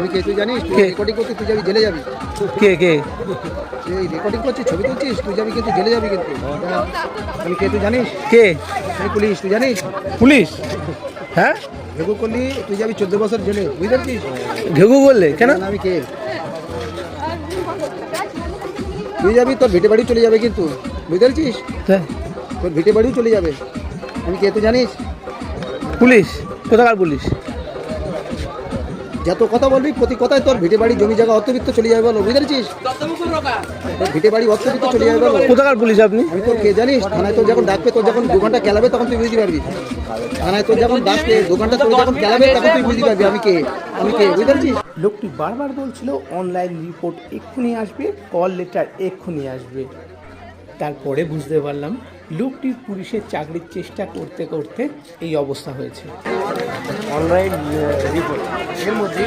আমি কে তুই জানিস? তুই কে? রেকর্ডিং করছিস, তুই যাবি জেলে যাবি। কে কে? এই রেকর্ডিং করছিস, ছবি তুলছিস, তুই যাবি কিন্তু জেলে যাবি কিন্তু। আমি কে তুই জানিস? কে? আমি পুলিশ, তুই জানিস? পুলিশ? হ্যাঁ, ঘেগু করলি তুই যাবি 14 বছর জেলে, বুঝতে পারছিস? ঘেঘু বললে কেন? আমি কে? তুই যাবি, তোর ভিটে বাড়ি চলে যাবে কিন্তু, বুঝতে পারছিস? হ্যাঁ, তোর ভিটে বাড়িও চলে যাবে। আমি কে তুই জানিস? পুলিশ? কোথাকার পুলিশ? যত কথা বলবি প্রতি কথায় তোর ভিটে বাড়ি জমি জায়গা অর্থবিত্ত চলে যাবে বলো, বুঝতে পারছিস? তোর ভিটে বাড়ি অর্থবিত্ত চলে যাবে বলো। কোথাকার পুলিশ আপনি? আমি তোর কে জানিস? থানায় তোর যখন ডাকবে, তোর যখন 2 ঘন্টা খেলাবে তখন তুই বুঝতে পারবি। থানায় তোর যখন ডাকবে 2 ঘন্টা তোর যখন খেলাবে তখন তুই বুঝতে পারবি আমি কে, আমি কে, বুঝতে পারছিস? লোকটি বারবার বলছিল অনলাইন রিপোর্ট এক্ষুনি আসবে, কল লেটার এক্ষুনি আসবে। তারপরে বুঝতে পারলাম লোকটির পুলিশের চাকরির চেষ্টা করতে করতে এই অবস্থা হয়েছে। অনলাইন রিপোর্ট এর মধ্যে